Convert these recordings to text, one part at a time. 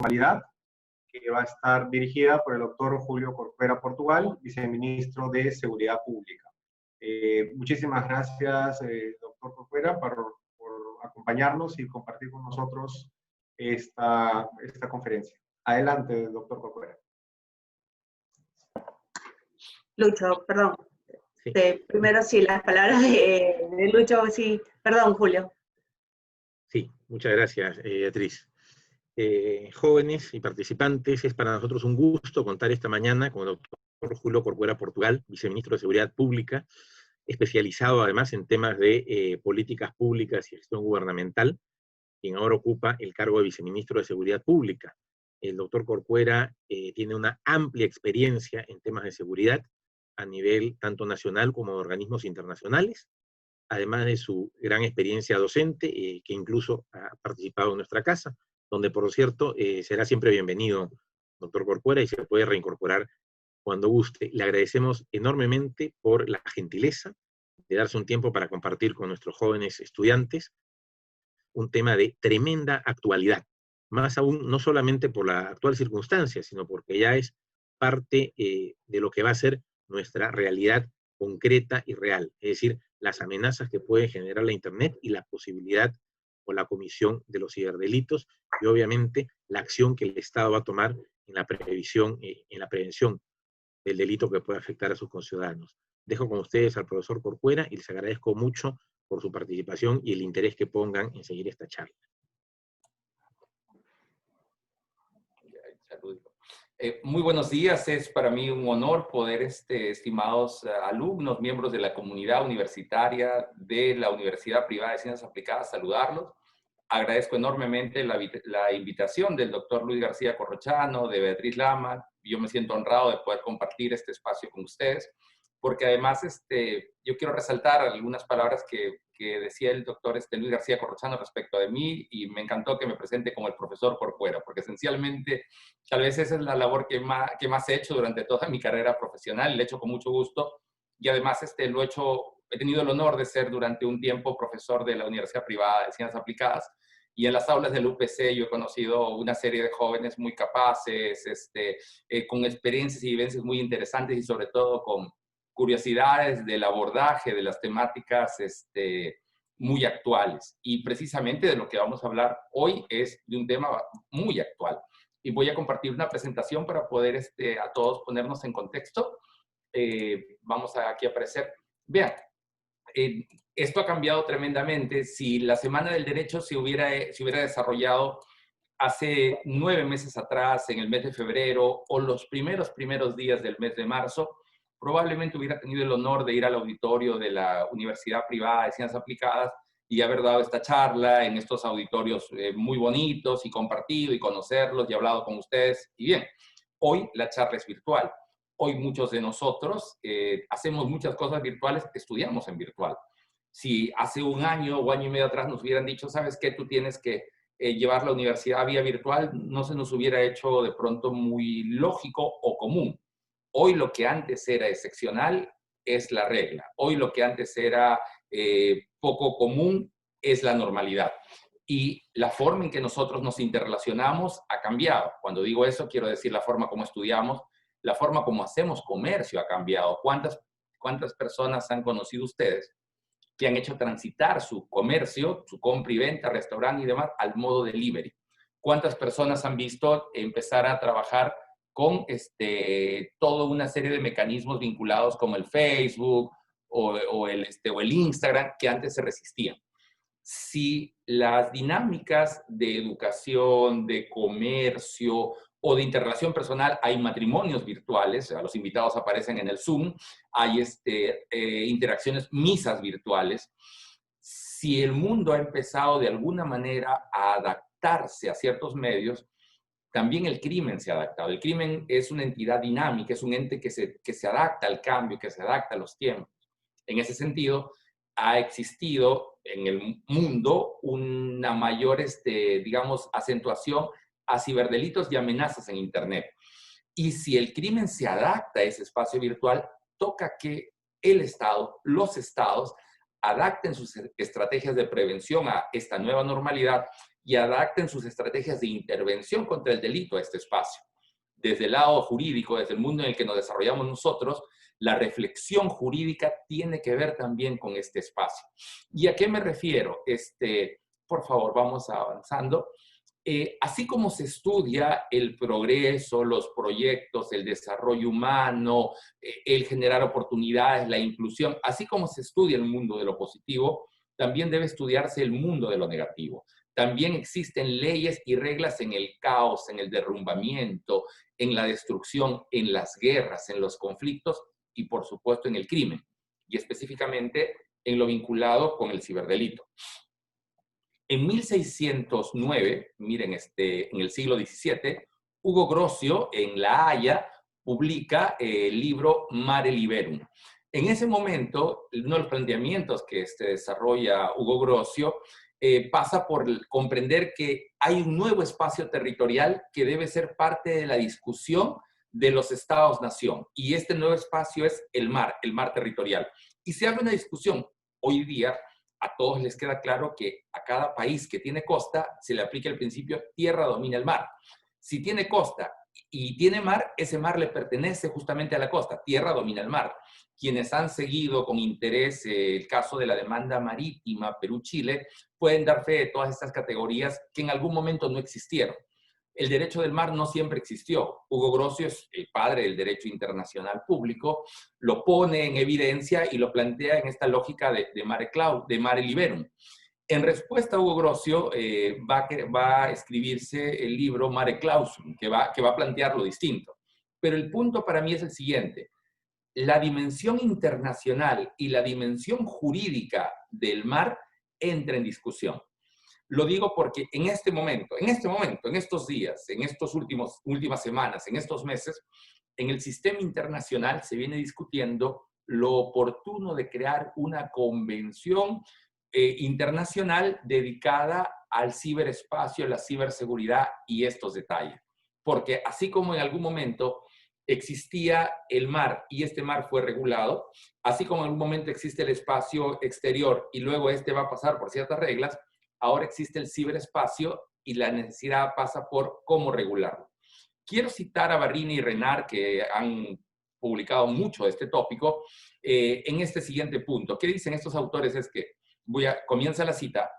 normalidad, que va a estar dirigida por el doctor Julio Corcuera Portugal, viceministro de Seguridad Pública. Muchísimas gracias, doctor Corcuera, por acompañarnos y compartir con nosotros esta conferencia. Adelante, doctor Corcuera. Lucho, perdón. Sí. Primero sí, las palabras de Lucho, sí. Perdón, Julio. Sí, muchas gracias, Beatriz. Jóvenes y participantes, es para nosotros un gusto contar esta mañana con el doctor Julio Corcuera Portugal, viceministro de Seguridad Pública, especializado además en temas de políticas públicas y gestión gubernamental, quien ahora ocupa el cargo de viceministro de Seguridad Pública. El doctor Corcuera tiene una amplia experiencia en temas de seguridad a nivel tanto nacional como de organismos internacionales, además de su gran experiencia docente, que incluso ha participado en nuestra casa, donde, por cierto, será siempre bienvenido, doctor Corcuera, y se puede reincorporar cuando guste. Le agradecemos enormemente por la gentileza de darse un tiempo para compartir con nuestros jóvenes estudiantes un tema de tremenda actualidad, más aún no solamente por la actual circunstancia, sino porque ya es parte de lo que va a ser nuestra realidad concreta y real, es decir, las amenazas que puede generar la Internet y la posibilidad o la comisión de los ciberdelitos, y obviamente la acción que el Estado va a tomar en la prevención del delito que puede afectar a sus conciudadanos. Dejo con ustedes al profesor Corcuera y les agradezco mucho por su participación y el interés que pongan en seguir esta charla. Muy buenos días, es para mí un honor poder, estimados alumnos, miembros de la comunidad universitaria de la Universidad Privada de Ciencias Aplicadas, saludarlos. Agradezco enormemente la invitación del doctor Luis García Corrochano, de Beatriz Lama. Yo me siento honrado de poder compartir este espacio con ustedes, porque además yo quiero resaltar algunas palabras que decía el doctor Luis García Corrochano respecto de mí, y me encantó que me presente como el profesor Corcuera, porque esencialmente tal vez esa es la labor que más he hecho durante toda mi carrera profesional, lo he hecho con mucho gusto, y además he tenido el honor de ser durante un tiempo profesor de la Universidad Privada de Ciencias Aplicadas, y en las aulas del UPC yo he conocido una serie de jóvenes muy capaces, con experiencias y vivencias muy interesantes, y sobre todo con curiosidades del abordaje de las temáticas muy actuales. Y precisamente de lo que vamos a hablar hoy es de un tema muy actual. Y voy a compartir una presentación para poder a todos ponernos en contexto. Vamos aquí a aparecer. Vean, esto ha cambiado tremendamente. Si la Semana del Derecho se hubiera desarrollado hace 9 meses atrás, en el mes de febrero, o los primeros días del mes de marzo, probablemente hubiera tenido el honor de ir al auditorio de la Universidad Privada de Ciencias Aplicadas y haber dado esta charla en estos auditorios muy bonitos, y compartido y conocerlos y hablado con ustedes. Y bien, hoy la charla es virtual. Hoy muchos de nosotros hacemos muchas cosas virtuales, estudiamos en virtual. Si hace un año o año y medio atrás nos hubieran dicho, ¿sabes qué? Tú tienes que llevar la universidad vía virtual, no se nos hubiera hecho de pronto muy lógico o común. Hoy lo que antes era excepcional es la regla. Hoy lo que antes era poco común es la normalidad. Y la forma en que nosotros nos interrelacionamos ha cambiado. Cuando digo eso, quiero decir la forma como estudiamos, la forma como hacemos comercio ha cambiado. ¿Cuántas personas han conocido ustedes que han hecho transitar su comercio, su compra y venta, restaurante y demás, al modo delivery? ¿Cuántas personas han visto empezar a trabajar con toda una serie de mecanismos vinculados como el Facebook o el Instagram, que antes se resistían? Si las dinámicas de educación, de comercio o de interrelación personal, hay matrimonios virtuales, los invitados aparecen en el Zoom, hay interacciones, misas virtuales. Si el mundo ha empezado de alguna manera a adaptarse a ciertos medios, también el crimen se ha adaptado. El crimen es una entidad dinámica, es un ente que se adapta al cambio, que se adapta a los tiempos. En ese sentido, ha existido en el mundo una mayor, digamos, acentuación a ciberdelitos y amenazas en Internet. Y si el crimen se adapta a ese espacio virtual, toca que el Estado, los estados, adapten sus estrategias de prevención a esta nueva normalidad y adapten sus estrategias de intervención contra el delito a este espacio. Desde el lado jurídico, desde el mundo en el que nos desarrollamos nosotros, la reflexión jurídica tiene que ver también con este espacio. ¿Y a qué me refiero? Por favor, vamos avanzando. Así como se estudia el progreso, los proyectos, el desarrollo humano, el generar oportunidades, la inclusión, así como se estudia el mundo de lo positivo, también debe estudiarse el mundo de lo negativo. También existen leyes y reglas en el caos, en el derrumbamiento, en la destrucción, en las guerras, en los conflictos y, por supuesto, en el crimen. Y específicamente en lo vinculado con el ciberdelito. En 1609, miren, en el siglo XVII, Hugo Grocio, en La Haya, publica el libro Mare Liberum. En ese momento, uno de los planteamientos que desarrolla Hugo Grocio pasa por comprender que hay un nuevo espacio territorial que debe ser parte de la discusión de los estados-nación. Y este nuevo espacio es el mar territorial. Y se abre una discusión hoy día. A todos les queda claro que a cada país que tiene costa se le aplica el principio tierra domina el mar. Si tiene costa y tiene mar, ese mar le pertenece justamente a la costa, tierra domina el mar. Quienes han seguido con interés el caso de la demanda marítima Perú-Chile pueden dar fe de todas estas categorías que en algún momento no existieron. El derecho del mar no siempre existió. Hugo Grocio es el padre del derecho internacional público, lo pone en evidencia y lo plantea en esta lógica de Mare Liberum. En respuesta a Hugo Grocio va a escribirse el libro Mare Clausum, que va a plantear lo distinto. Pero el punto para mí es el siguiente. La dimensión internacional y la dimensión jurídica del mar entra en discusión. Lo digo porque en este momento, en estos días, en estas últimas semanas, en estos meses, en el sistema internacional se viene discutiendo lo oportuno de crear una convención internacional dedicada al ciberespacio, a la ciberseguridad y estos detalles. Porque así como en algún momento existía el mar y este mar fue regulado, así como en algún momento existe el espacio exterior y luego va a pasar por ciertas reglas, ahora existe el ciberespacio y la necesidad pasa por cómo regularlo. Quiero citar a Barrini y Renard, que han publicado mucho de este tópico, en este siguiente punto. ¿Qué dicen estos autores? Es que, comienza la cita,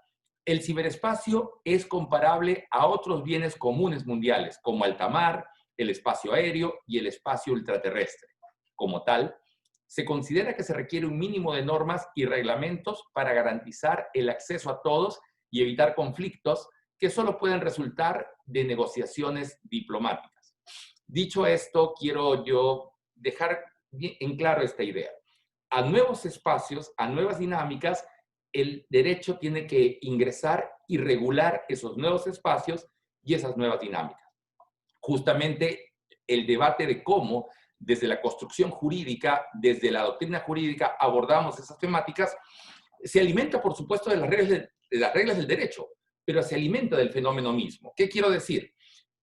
el ciberespacio es comparable a otros bienes comunes mundiales, como alta mar, el espacio aéreo y el espacio ultraterrestre. Como tal, se considera que se requiere un mínimo de normas y reglamentos para garantizar el acceso a todos y evitar conflictos que solo pueden resultar de negociaciones diplomáticas. Dicho esto, quiero yo dejar en claro esta idea. A nuevos espacios, a nuevas dinámicas, el derecho tiene que ingresar y regular esos nuevos espacios y esas nuevas dinámicas. Justamente el debate de cómo, desde la construcción jurídica, desde la doctrina jurídica, abordamos esas temáticas, se alimenta, por supuesto, de las reglas del derecho, pero se alimenta del fenómeno mismo. ¿Qué quiero decir?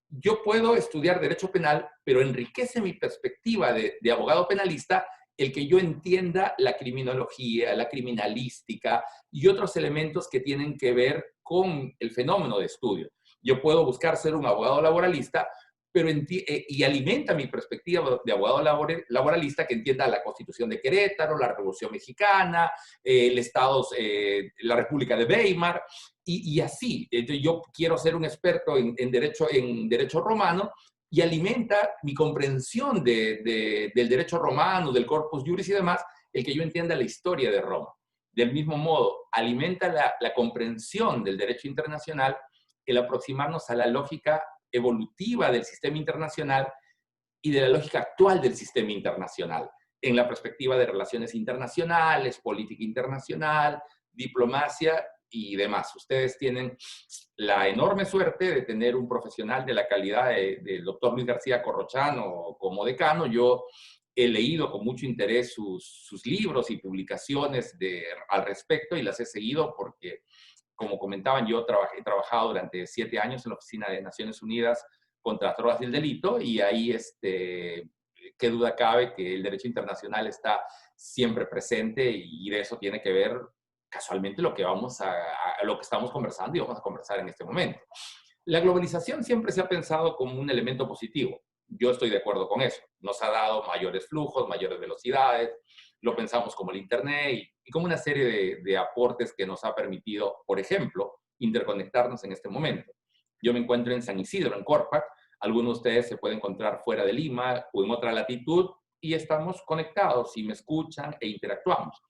Yo puedo estudiar derecho penal, pero enriquece mi perspectiva de abogado penalista el que yo entienda la criminología, la criminalística y otros elementos que tienen que ver con el fenómeno de estudio. Yo puedo buscar ser un abogado laboralista, pero y alimenta mi perspectiva de abogado laboralista que entienda la Constitución de Querétaro, la Revolución Mexicana, la República de Weimar, y así. Entonces, yo quiero ser un experto en derecho romano y alimenta mi comprensión del derecho romano, del corpus juris y demás, el que yo entienda la historia de Roma. Del mismo modo, alimenta la comprensión del derecho internacional el aproximarnos a la lógica evolutiva del sistema internacional y de la lógica actual del sistema internacional, en la perspectiva de relaciones internacionales, política internacional, diplomacia y demás. Ustedes tienen la enorme suerte de tener un profesional de la calidad del doctor Luis García Corrochano como decano. Yo he leído con mucho interés sus libros y publicaciones al respecto y las he seguido porque, como comentaban, yo he trabajado durante 7 años en la Oficina de Naciones Unidas contra las Drogas y el Delito, y ahí, qué duda cabe que el derecho internacional está siempre presente y de eso tiene que ver casualmente lo que estamos conversando y vamos a conversar en este momento. La globalización siempre se ha pensado como un elemento positivo. Yo estoy de acuerdo con eso. Nos ha dado mayores flujos, mayores velocidades, lo pensamos como el Internet y como una serie de aportes que nos ha permitido, por ejemplo, interconectarnos en este momento. Yo me encuentro en San Isidro, en Corpac. Algunos de ustedes se pueden encontrar fuera de Lima o en otra latitud y estamos conectados y me escuchan e interactuamos.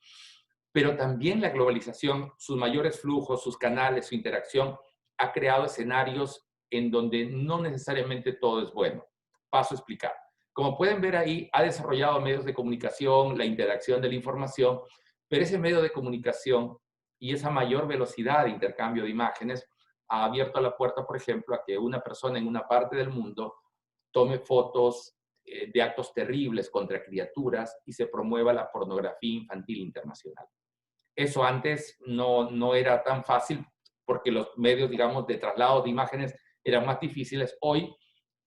Pero también la globalización, sus mayores flujos, sus canales, su interacción, ha creado escenarios en donde no necesariamente todo es bueno. Paso a explicar. Como pueden ver ahí, ha desarrollado medios de comunicación, la interacción de la información, pero ese medio de comunicación y esa mayor velocidad de intercambio de imágenes ha abierto la puerta, por ejemplo, a que una persona en una parte del mundo tome fotos de actos terribles contra criaturas y se promueva la pornografía infantil internacional. Eso antes no era tan fácil porque los medios, digamos, de traslado de imágenes eran más difíciles. Hoy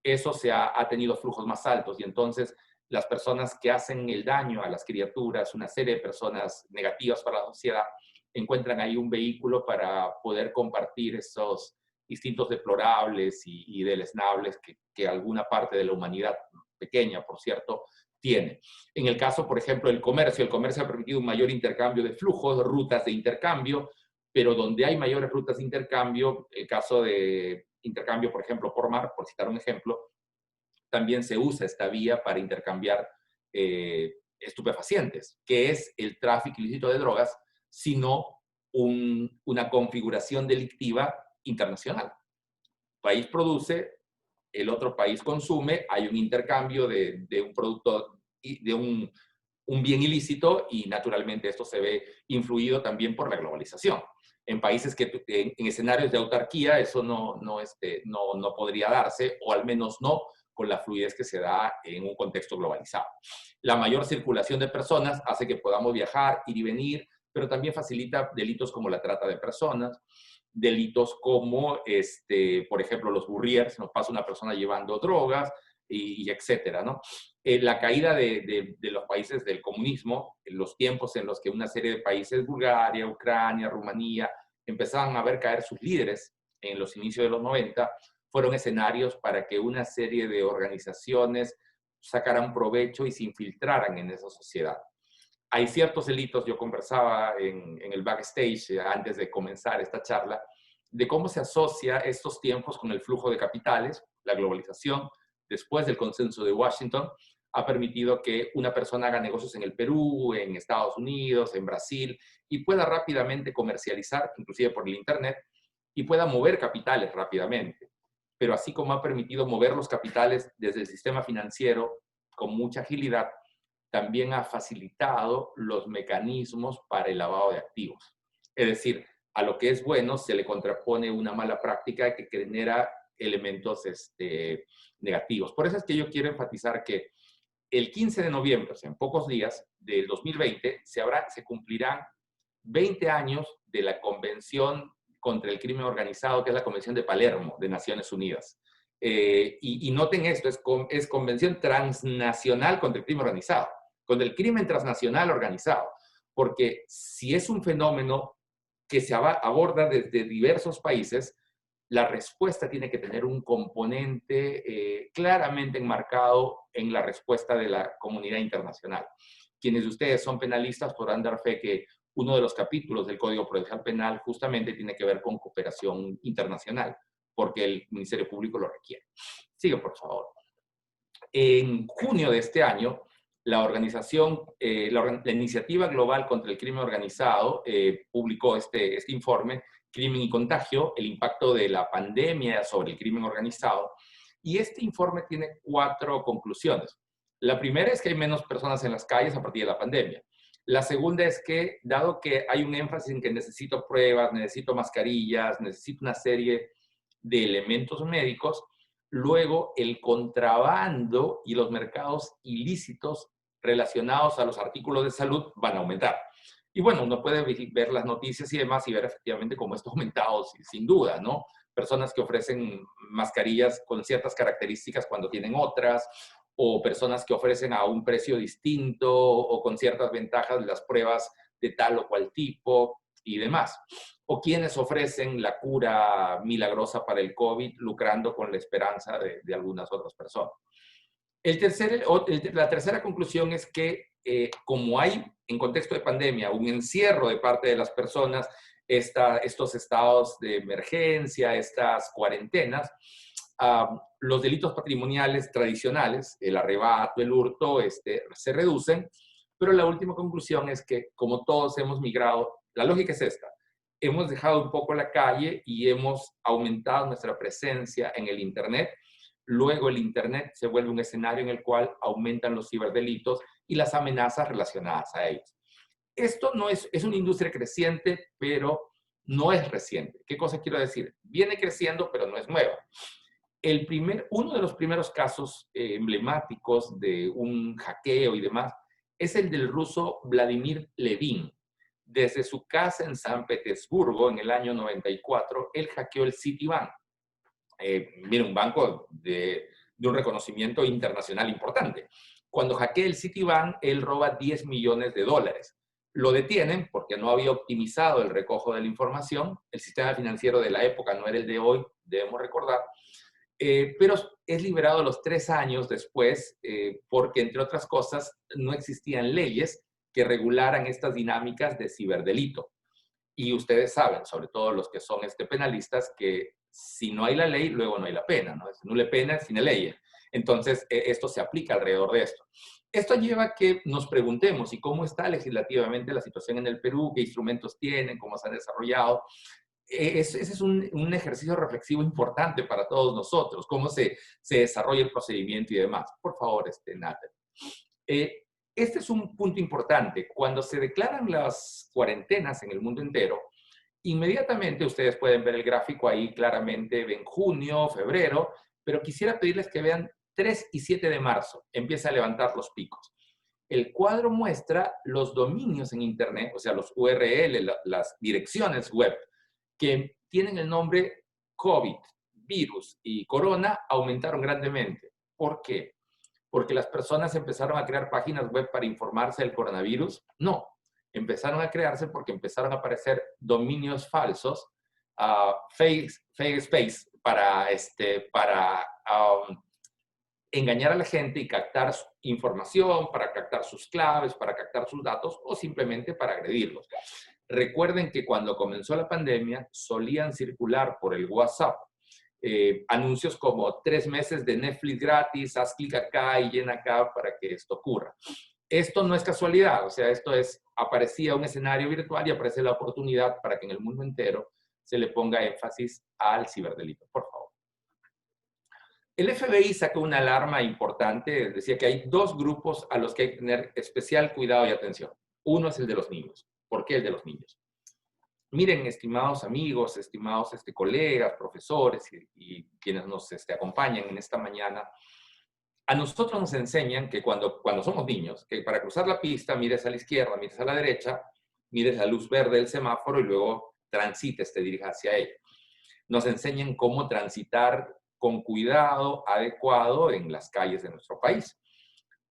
eso ha tenido flujos más altos y entonces las personas que hacen el daño a las criaturas, una serie de personas negativas para la sociedad, encuentran ahí un vehículo para poder compartir esos instintos deplorables y deleznables que alguna parte de la humanidad, pequeña por cierto, tiene. En el caso, por ejemplo, del comercio, el comercio ha permitido un mayor intercambio de flujos, rutas de intercambio, pero donde hay mayores rutas de intercambio, el caso de intercambio, por ejemplo, por mar, por citar un ejemplo, también se usa esta vía para intercambiar estupefacientes, que es el tráfico ilícito de drogas, sino una configuración delictiva internacional. El país produce, el otro país consume, hay un intercambio de un producto, de un bien ilícito y naturalmente esto se ve influido también por la globalización. En países en escenarios de autarquía eso no podría darse, o al menos no con la fluidez que se da en un contexto globalizado. La mayor circulación de personas hace que podamos viajar, ir y venir, pero también facilita delitos como la trata de personas, delitos como, por ejemplo, los burriers, nos pasa una persona llevando drogas, y etcétera, ¿no? La caída de los países del comunismo, en los tiempos en los que una serie de países, Bulgaria, Ucrania, Rumanía, empezaban a ver caer sus líderes en los inicios de los 90, fueron escenarios para que una serie de organizaciones sacaran provecho y se infiltraran en esa sociedad. Hay ciertos delitos, yo conversaba en el backstage antes de comenzar esta charla, de cómo se asocia estos tiempos con el flujo de capitales, la globalización, después del consenso de Washington, ha permitido que una persona haga negocios en el Perú, en Estados Unidos, en Brasil, y pueda rápidamente comercializar, inclusive por el Internet, y pueda mover capitales rápidamente. Pero así como ha permitido mover los capitales desde el sistema financiero con mucha agilidad, también ha facilitado los mecanismos para el lavado de activos. Es decir, a lo que es bueno se le contrapone una mala práctica que genera elementos negativos. Por eso es que yo quiero enfatizar que el 15 de noviembre, o sea, en pocos días del 2020, se cumplirán 20 años de la Convención contra el Crimen Organizado, que es la Convención de Palermo de Naciones Unidas. Y noten esto, es Convención Transnacional contra el Crimen Organizado, contra el crimen transnacional organizado, porque si es un fenómeno que se aborda desde diversos países, la respuesta tiene que tener un componente claramente enmarcado en la respuesta de la comunidad internacional. Quienes de ustedes son penalistas podrán dar fe que uno de los capítulos del Código Procesal Penal justamente tiene que ver con cooperación internacional, porque el Ministerio Público lo requiere. Sigue, por favor. En junio de este año, la organización, la Iniciativa Global contra el Crimen Organizado publicó este informe, Crimen y Contagio, el impacto de la pandemia sobre el crimen organizado. Y este informe tiene 4 conclusiones. La primera es que hay menos personas en las calles a partir de la pandemia. La segunda es que, dado que hay un énfasis en que necesito pruebas, necesito mascarillas, necesito una serie de elementos médicos, luego el contrabando y los mercados ilícitos relacionados a los artículos de salud van a aumentar. Y bueno, uno puede ver las noticias y demás y ver efectivamente cómo esto ha aumentado, sin duda, ¿no? Personas que ofrecen mascarillas con ciertas características cuando tienen otras, o personas que ofrecen a un precio distinto o con ciertas ventajas las pruebas de tal o cual tipo. y demás. O quienes ofrecen la cura milagrosa para el COVID, lucrando con la esperanza de algunas otras personas. La tercera conclusión es que como hay en contexto de pandemia un encierro de parte de las personas, estos estados de emergencia, estas cuarentenas, los delitos patrimoniales tradicionales, el arrebato, el hurto, se reducen, pero la última conclusión es que como todos hemos migrado, la lógica es esta: hemos dejado un poco la calle y hemos aumentado nuestra presencia en el Internet. Luego el Internet se vuelve un escenario en el cual aumentan los ciberdelitos y las amenazas relacionadas a ellos. Esto no es una industria creciente, pero no es reciente. ¿Qué cosa quiero decir? Viene creciendo, pero no es nueva. Uno de los primeros casos emblemáticos de un hackeo y demás es el del ruso Vladimir Levin. Desde su casa en San Petersburgo, en el año 94, él hackeó el Citibank. Mira, un banco de un reconocimiento internacional importante. Cuando hackea el Citibank, él roba $10 millones. Lo detienen porque no había optimizado el recojo de la información. El sistema financiero de la época no era el de hoy, debemos recordar. Pero es liberado a los 3 años después porque, entre otras cosas, no existían leyes que regularan estas dinámicas de ciberdelito. Y ustedes saben, sobre todo los que son penalistas, que si no hay la ley, luego no hay la pena, ¿no? Si no le pena, sin ley. Entonces, esto se aplica alrededor de esto. Esto lleva a que nos preguntemos, ¿y cómo está legislativamente la situación en el Perú? ¿Qué instrumentos tienen? ¿Cómo se han desarrollado? Ese es un ejercicio reflexivo importante para todos nosotros, cómo se desarrolla el procedimiento y demás. Por favor, Nathan. Este es un punto importante. Cuando se declaran las cuarentenas en el mundo entero, inmediatamente ustedes pueden ver el gráfico ahí claramente, ven junio, febrero, pero quisiera pedirles que vean 3 y 7 de marzo. Empieza a levantar los picos. El cuadro muestra los dominios en Internet, o sea, los URL, las direcciones web, que tienen el nombre COVID, virus y corona, aumentaron grandemente. ¿Por qué? ¿Porque las personas empezaron a crear páginas web para informarse del coronavirus? No. Empezaron a crearse porque empezaron a aparecer dominios falsos, fake space, para engañar a la gente y captar información, para captar sus claves, para captar sus datos o simplemente para agredirlos. Recuerden que cuando comenzó la pandemia solían circular por el WhatsApp anuncios como 3 meses de Netflix gratis, haz clic acá y llena acá para que esto ocurra. Esto no es casualidad, o sea, aparecía un escenario virtual y aparece la oportunidad para que en el mundo entero se le ponga énfasis al ciberdelito. Por favor. El FBI sacó una alarma importante, decía que hay 2 grupos a los que hay que tener especial cuidado y atención. Uno es el de los niños. ¿Por qué el de los niños? Miren, estimados amigos, estimados colegas, profesores y quienes nos acompañan en esta mañana, a nosotros nos enseñan que cuando somos niños, que para cruzar la pista mires a la izquierda, mires a la derecha, mires la luz verde del semáforo y luego transites, te dirijas hacia ella. Nos enseñan cómo transitar con cuidado adecuado en las calles de nuestro país.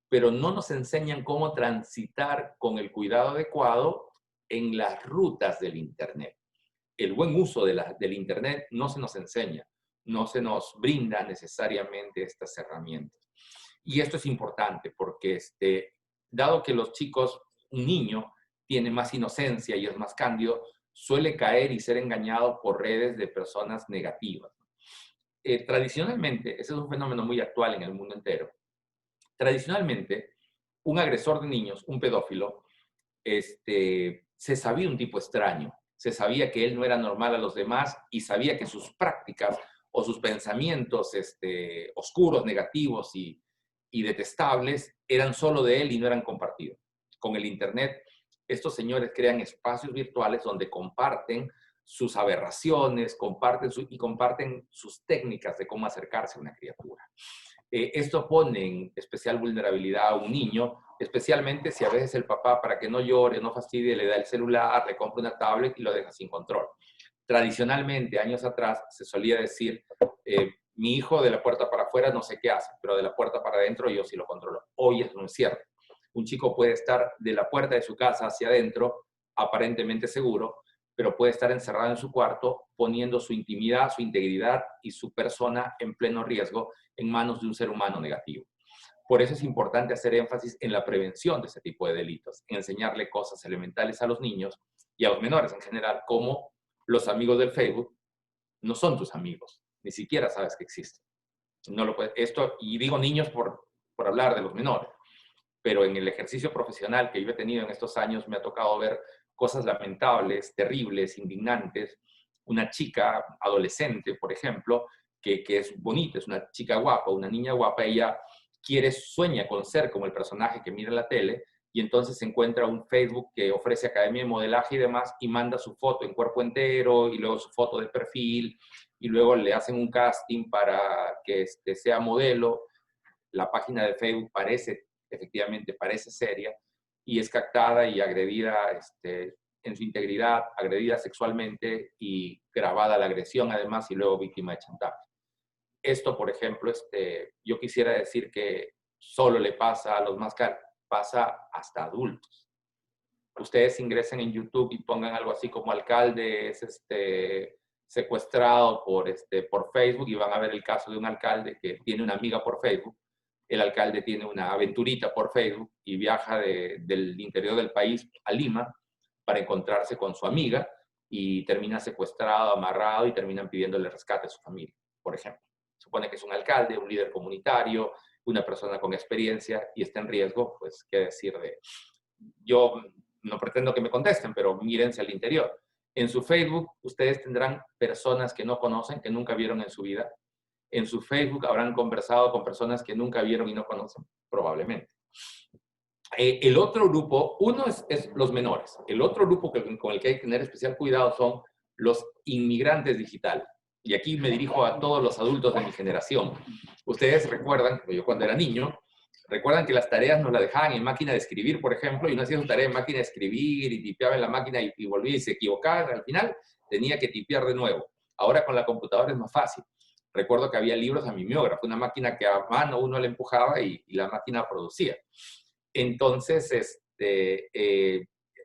Pero no nos enseñan cómo transitar con el cuidado adecuado en las rutas del Internet. El buen uso del Internet no se nos enseña, no se nos brinda necesariamente estas herramientas. Y esto es importante porque, dado que los chicos, un niño, tiene más inocencia y es más cándido, suele caer y ser engañado por redes de personas negativas. Tradicionalmente, ese es un fenómeno muy actual en el mundo entero. Tradicionalmente, un agresor de niños, un pedófilo, se sabía un tipo extraño, se sabía que él no era normal a los demás y sabía que sus prácticas o sus pensamientos oscuros, negativos y detestables eran solo de él y no eran compartidos. Con el Internet, estos señores crean espacios virtuales donde comparten sus aberraciones, comparten sus técnicas de cómo acercarse a una criatura. Esto pone en especial vulnerabilidad a un niño, especialmente si a veces el papá, para que no llore, no fastidie, le da el celular, le compra una tablet y lo deja sin control. Tradicionalmente, años atrás, se solía decir, mi hijo de la puerta para afuera no sé qué hace, pero de la puerta para adentro yo sí lo controlo. Hoy eso no es cierto. Un chico puede estar de la puerta de su casa hacia adentro, aparentemente seguro, pero puede estar encerrado en su cuarto poniendo su intimidad, su integridad y su persona en pleno riesgo en manos de un ser humano negativo. Por eso es importante hacer énfasis en la prevención de ese tipo de delitos, en enseñarle cosas elementales a los niños y a los menores en general, como los amigos del Facebook no son tus amigos, ni siquiera sabes que existen. No lo puede, esto, y digo niños por hablar de los menores, pero en el ejercicio profesional que yo he tenido en estos años me ha tocado ver cosas lamentables, terribles, indignantes. Una chica adolescente, por ejemplo, que es bonita, es una chica guapa, una niña guapa, ella sueña con ser como el personaje que mira en la tele, y entonces se encuentra un Facebook que ofrece academia de modelaje y demás, y manda su foto en cuerpo entero, y luego su foto de perfil, y luego le hacen un casting para que sea modelo. La página de Facebook efectivamente parece seria, y es captada y agredida en su integridad, agredida sexualmente y grabada la agresión además, y luego víctima de chantaje. Esto, por ejemplo, yo quisiera decir que solo le pasa a los más caros, pasa hasta adultos. Ustedes ingresen en YouTube y pongan algo así como alcalde es secuestrado por Facebook, y van a ver el caso de un alcalde que tiene una amiga por Facebook. El alcalde tiene una aventurita por Facebook y viaja del interior del país a Lima para encontrarse con su amiga, y termina secuestrado, amarrado, y terminan pidiéndole rescate a su familia, por ejemplo. Supone que es un alcalde, un líder comunitario, una persona con experiencia, y está en riesgo. Pues, ¿qué decir de...? Yo no pretendo que me contesten, pero mírense al interior. En su Facebook, ustedes tendrán personas que no conocen, que nunca vieron en su vida. En su Facebook habrán conversado con personas que nunca vieron y no conocen, probablemente. El otro grupo, uno es los menores. El otro grupo con el que hay que tener especial cuidado son los inmigrantes digitales. Y aquí me dirijo a todos los adultos de mi generación. Ustedes recuerdan, yo cuando era niño, recuerdan que las tareas nos las dejaban en máquina de escribir, por ejemplo, y uno hacía su tarea en máquina de escribir y tipeaba en la máquina y volvía y se equivocaba. Al final tenía que tipear de nuevo. Ahora con la computadora es más fácil. Recuerdo que había libros a mimeógrafo, una máquina que a mano uno le empujaba y la máquina producía. Entonces,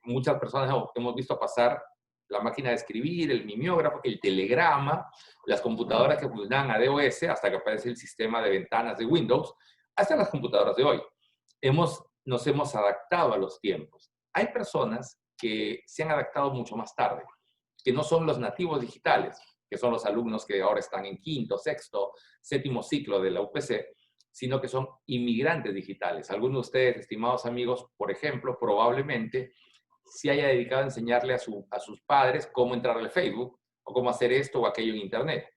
muchas personas hemos visto pasar la máquina de escribir, el mimeógrafo, el telegrama, las computadoras que funcionaban a DOS, hasta que aparece el sistema de ventanas de Windows, hasta las computadoras de hoy. Nos hemos adaptado a los tiempos. Hay personas que se han adaptado mucho más tarde, que no son los nativos digitales, que son los alumnos que ahora están en quinto, sexto, séptimo ciclo de la UPC, sino que son inmigrantes digitales. Algunos de ustedes, estimados amigos, por ejemplo, probablemente se haya dedicado a enseñarle a sus padres cómo entrar al Facebook, o cómo hacer esto o aquello en Internet.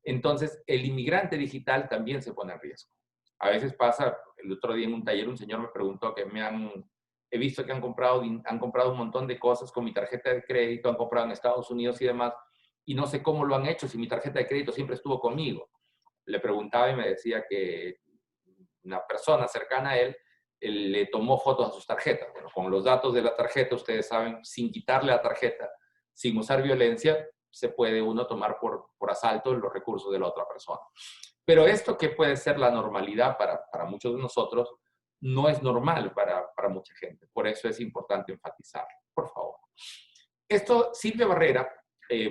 Entonces, el inmigrante digital también se pone en riesgo. A veces pasa, el otro día en un taller un señor me preguntó que he visto que han comprado un montón de cosas con mi tarjeta de crédito, han comprado en Estados Unidos y demás, y no sé cómo lo han hecho si mi tarjeta de crédito siempre estuvo conmigo. Le preguntaba y me decía que una persona cercana a él le tomó fotos a sus tarjetas. Bueno, con los datos de la tarjeta, ustedes saben, sin quitarle la tarjeta, sin usar violencia, se puede uno tomar por asalto los recursos de la otra persona. Pero esto, que puede ser la normalidad para muchos de nosotros, no es normal para mucha gente. Por eso es importante enfatizarlo. Por favor. Esto, Silvia Barrera,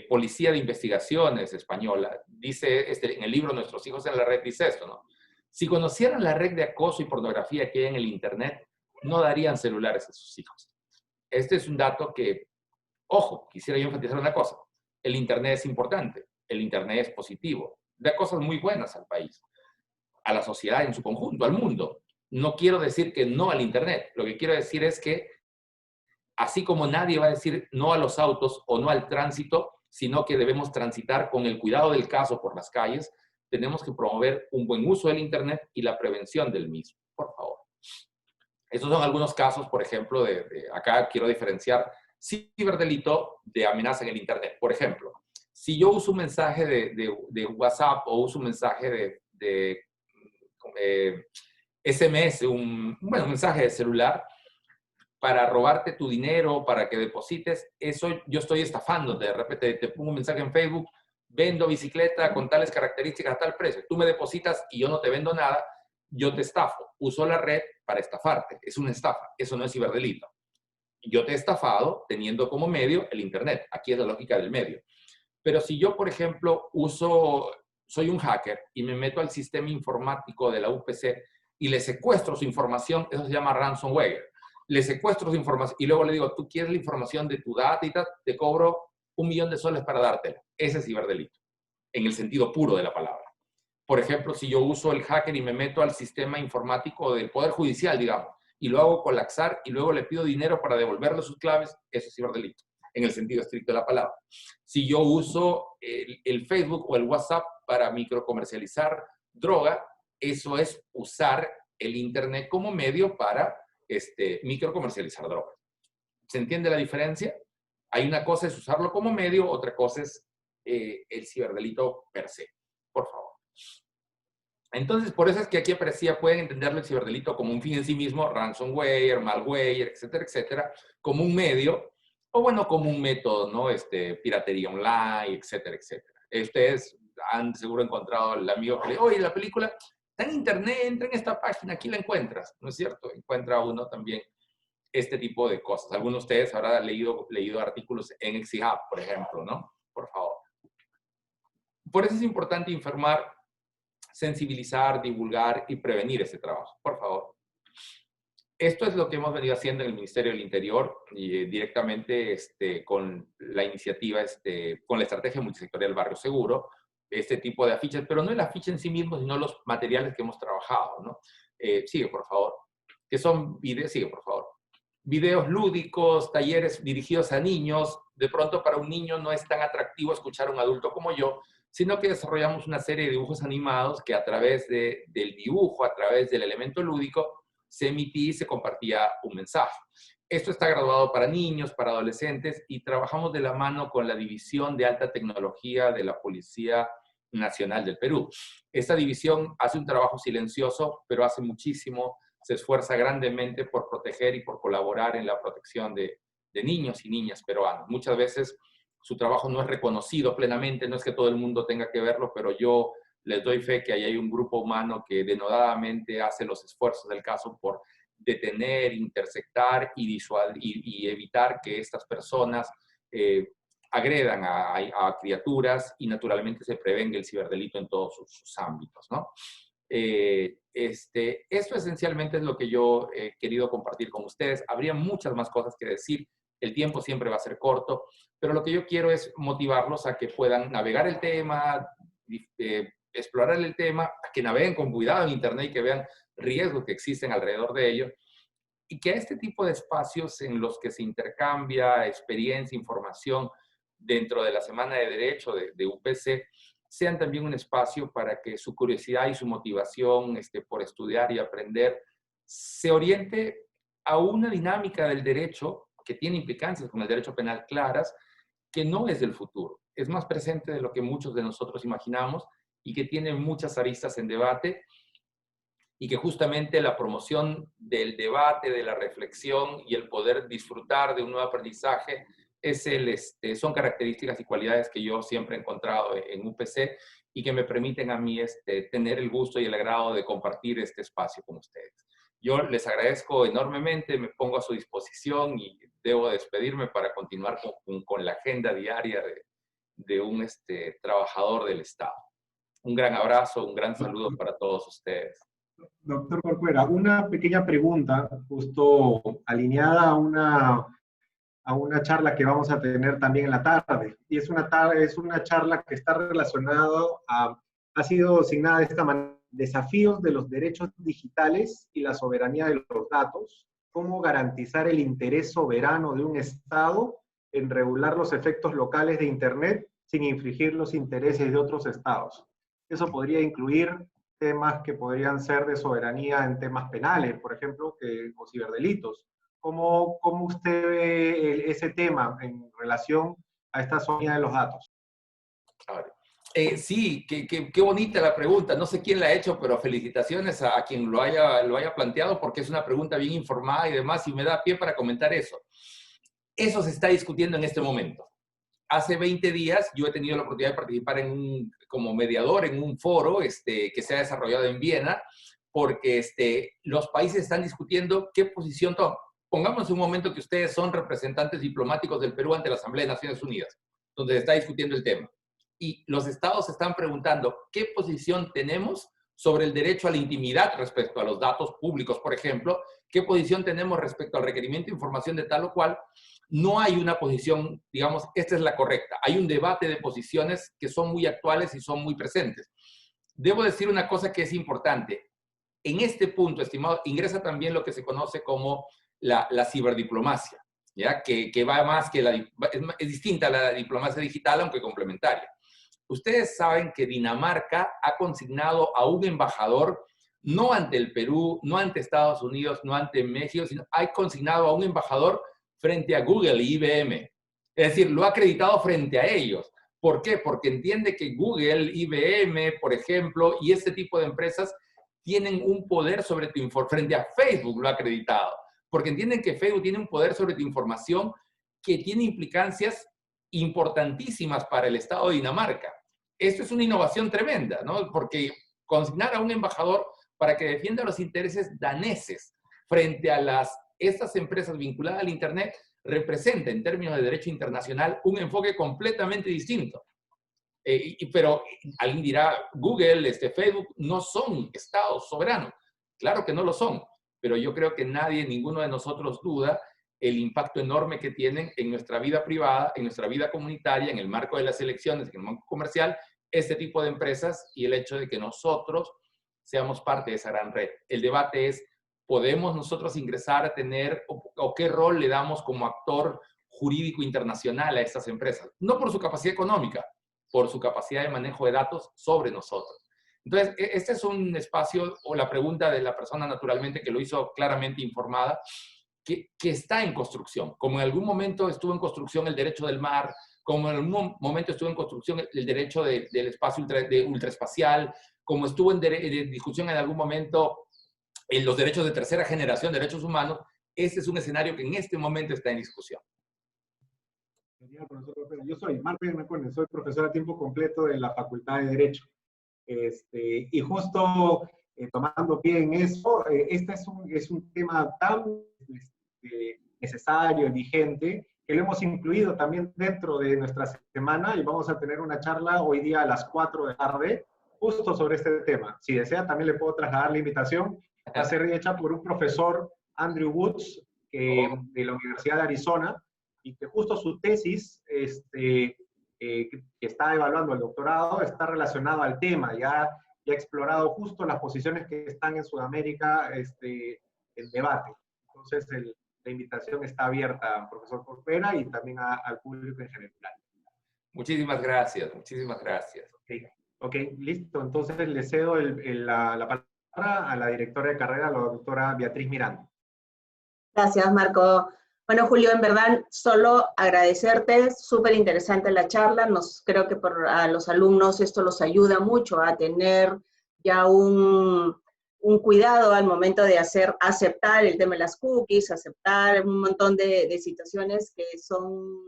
policía de investigaciones española, dice en el libro Nuestros hijos en la red, dice esto, ¿no? Si conocieran la red de acoso y pornografía que hay en el Internet, no darían celulares a sus hijos. Este es un dato que, ojo, quisiera yo enfatizar una cosa. El Internet es importante, el Internet es positivo, da cosas muy buenas al país, a la sociedad en su conjunto, al mundo. No quiero decir que no al Internet, lo que quiero decir es que así como nadie va a decir no a los autos o no al tránsito, sino que debemos transitar con el cuidado del caso por las calles, tenemos que promover un buen uso del Internet y la prevención del mismo, por favor. Estos son algunos casos, por ejemplo, acá quiero diferenciar ciberdelito de amenaza en el Internet. Por ejemplo, si yo uso un mensaje de WhatsApp o uso un mensaje de SMS, un mensaje de celular, para robarte tu dinero, para que deposites, eso yo estoy estafándote. De repente te pongo un mensaje en Facebook, vendo bicicleta con tales características a tal precio. Tú me depositas y yo no te vendo nada, yo te estafo. Uso la red para estafarte. Es una estafa. Eso no es ciberdelito. Yo te he estafado teniendo como medio el Internet. Aquí es la lógica del medio. Pero si yo, por ejemplo, soy un hacker y me meto al sistema informático de la UPC y le secuestro su información, eso se llama ransomware. Le secuestro su información y luego le digo, tú quieres la información de tu data y tal, te cobro $1.000.000 para dártela. Ese es ciberdelito, en el sentido puro de la palabra. Por ejemplo, si yo uso el hacker y me meto al sistema informático del Poder Judicial, digamos, y lo hago colapsar y luego le pido dinero para devolverle sus claves, eso es ciberdelito, en el sentido estricto de la palabra. Si yo uso el Facebook o el WhatsApp para microcomercializar droga, eso es usar el Internet como medio para microcomercializar droga. ¿Se entiende la diferencia? Hay una cosa es usarlo como medio, otra cosa es el ciberdelito per se. Por favor. Entonces, por eso es que aquí aparecía, pueden entenderlo el ciberdelito como un fin en sí mismo, ransomware, malware, etcétera, etcétera, como un medio, o bueno, como un método, ¿no? Piratería online, etcétera, etcétera. Ustedes han seguro encontrado al amigo que le dice, oye, la película está en internet, entra en esta página, aquí la encuentras, ¿no es cierto? Encuentra uno también este tipo de cosas. Algunos de ustedes habrán leído artículos en ExiHub, por ejemplo, ¿no? Por favor. Por eso es importante informar, sensibilizar, divulgar y prevenir ese trabajo. Por favor. Esto es lo que hemos venido haciendo en el Ministerio del Interior y directamente con la iniciativa, con la estrategia multisectorial Barrio Seguro, este tipo de afiches, pero no el afiche en sí mismo, sino los materiales que hemos trabajado, ¿no? Sigue, por favor. Que son videos, sigue, por favor. Videos lúdicos, talleres dirigidos a niños. De pronto para un niño no es tan atractivo escuchar a un adulto como yo, sino que desarrollamos una serie de dibujos animados que a través del dibujo, a través del elemento lúdico, se emitía y se compartía un mensaje. Esto está graduado para niños, para adolescentes, y trabajamos de la mano con la División de Alta Tecnología de la Policía Nacional del Perú. Esta división hace un trabajo silencioso, pero hace muchísimo, se esfuerza grandemente por proteger y por colaborar en la protección de niños y niñas peruanos. Muchas veces su trabajo no es reconocido plenamente, no es que todo el mundo tenga que verlo, pero yo les doy fe que ahí hay un grupo humano que denodadamente hace los esfuerzos del caso por detener, interceptar y evitar que estas personas agredan a criaturas y naturalmente se prevenga el ciberdelito en todos sus ámbitos, ¿no? Esto esencialmente es lo que yo he querido compartir con ustedes. Habría muchas más cosas que decir. El tiempo siempre va a ser corto, pero lo que yo quiero es motivarlos a que puedan navegar el tema, explorar el tema, a que naveguen con cuidado en Internet y que vean riesgos que existen alrededor de ello, y que a este tipo de espacios en los que se intercambia experiencia, información dentro de la Semana de Derecho de UPC, sean también un espacio para que su curiosidad y su motivación por estudiar y aprender se oriente a una dinámica del derecho que tiene implicancias con el derecho penal claras, que no es del futuro, es más presente de lo que muchos de nosotros imaginamos y que tiene muchas aristas en debate, y que justamente la promoción del debate, de la reflexión y el poder disfrutar de un nuevo aprendizaje son características y cualidades que yo siempre he encontrado en UPC y que me permiten a mí tener el gusto y el agrado de compartir este espacio con ustedes. Yo les agradezco enormemente, me pongo a su disposición y debo despedirme para continuar con la agenda diaria de un trabajador del Estado. Un gran abrazo, un gran saludo para todos ustedes. Doctor Corcuera, una pequeña pregunta, justo alineada a una charla que vamos a tener también en la tarde. Y es una charla que está relacionada ha sido asignada de esta manera: desafíos de los derechos digitales y la soberanía de los datos, cómo garantizar el interés soberano de un Estado en regular los efectos locales de Internet sin infringir los intereses de otros Estados. Eso podría incluir temas que podrían ser de soberanía en temas penales, por ejemplo, o ciberdelitos. ¿Cómo usted ve ese tema en relación a esta soberanía de los datos? Sí, qué bonita la pregunta. No sé quién la ha hecho, pero felicitaciones a quien lo haya planteado, porque es una pregunta bien informada y demás, y me da pie para comentar eso. Eso se está discutiendo en este momento. Hace 20 días yo he tenido la oportunidad de participar como mediador en un foro que se ha desarrollado en Viena, porque los países están discutiendo qué posición toman. Pongamos un momento que ustedes son representantes diplomáticos del Perú ante la Asamblea de Naciones Unidas, donde se está discutiendo el tema. Y los estados se están preguntando qué posición tenemos sobre el derecho a la intimidad respecto a los datos públicos, por ejemplo, qué posición tenemos respecto al requerimiento de información de tal o cual. No hay una posición, digamos, esta es la correcta. Hay un debate de posiciones que son muy actuales y son muy presentes. Debo decir una cosa que es importante. En este punto, estimado, ingresa también lo que se conoce como la ciberdiplomacia, ¿ya? Que va más que es distinta a la diplomacia digital, aunque complementaria. Ustedes saben que Dinamarca ha consignado a un embajador, no ante el Perú, no ante Estados Unidos, no ante México, sino ha consignado a un embajador frente a Google y IBM. Es decir, lo ha acreditado frente a ellos. ¿Por qué? Porque entiende que Google, IBM, por ejemplo, y este tipo de empresas tienen un poder sobre tu información. Frente a Facebook lo ha acreditado. Porque entienden que Facebook tiene un poder sobre tu información que tiene implicancias importantísimas para el Estado de Dinamarca. Esto es una innovación tremenda, ¿no? Porque consignar a un embajador para que defienda los intereses daneses frente a estas empresas vinculadas al Internet representa, en términos de derecho internacional, un enfoque completamente distinto. Pero alguien dirá, Google, Facebook, no son estados soberanos. Claro que no lo son, pero yo creo que ninguno de nosotros duda el impacto enorme que tienen en nuestra vida privada, en nuestra vida comunitaria, en el marco de las elecciones, en el marco comercial, este tipo de empresas y el hecho de que nosotros seamos parte de esa gran red. El debate es, ¿podemos nosotros ingresar a tener o qué rol le damos como actor jurídico internacional a estas empresas? No por su capacidad económica, por su capacidad de manejo de datos sobre nosotros. Entonces, este es un espacio, o la pregunta de la persona naturalmente que lo hizo claramente informada, que está en construcción. Como en algún momento estuvo en construcción el derecho del mar, como en algún momento estuvo en construcción el derecho del espacio ultraespacial, como estuvo en discusión en algún momento en los derechos de tercera generación, derechos humanos, este es un escenario que en este momento está en discusión. Yo soy Marco Nacones, soy profesor a tiempo completo de la Facultad de Derecho. Y justo tomando pie en eso, este es un tema tan necesario y vigente que lo hemos incluido también dentro de nuestra semana y vamos a tener una charla hoy día a las 4 de la tarde justo sobre este tema. Si desea, también le puedo trasladar la invitación. Va a ser hecha por un profesor, Andrew Woods, de la Universidad de Arizona, y que justo su tesis, que está evaluando el doctorado, está relacionado al tema. Ya ha explorado justo las posiciones que están en Sudamérica en debate. Entonces, la invitación está abierta, profesor Corcuera, y también al público en general. Muchísimas gracias, muchísimas gracias. Ok, listo. Entonces, le cedo la palabra a la directora de carrera, la doctora Beatriz Miranda. Gracias, Marco. Bueno, Julio, en verdad, solo agradecerte, súper interesante la charla. Creo que a los alumnos esto los ayuda mucho a tener ya un cuidado al momento de aceptar el tema de las cookies, aceptar un montón de situaciones que son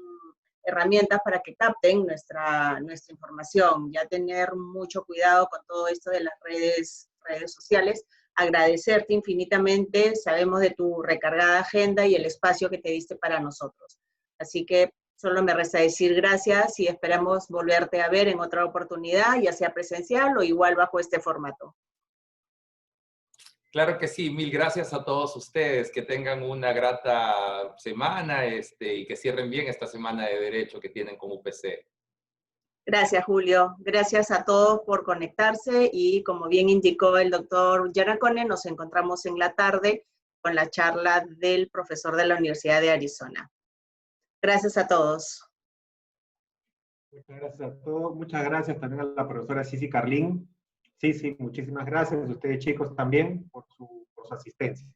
herramientas para que capten nuestra información. Ya tener mucho cuidado con todo esto de las redes sociales. Agradecerte infinitamente, sabemos de tu recargada agenda y el espacio que te diste para nosotros. Así que solo me resta decir gracias y esperamos volverte a ver en otra oportunidad, ya sea presencial o igual bajo este formato. Claro que sí, mil gracias a todos ustedes, que tengan una grata semana y que cierren bien esta semana de Derecho que tienen con UPC. Gracias, Julio. Gracias a todos por conectarse y como bien indicó el doctor Yanacone, nos encontramos en la tarde con la charla del profesor de la Universidad de Arizona. Gracias a todos. Muchas gracias a todos. Muchas gracias también a la profesora Cici Carlín. Sí, muchísimas gracias a ustedes chicos también por su asistencia.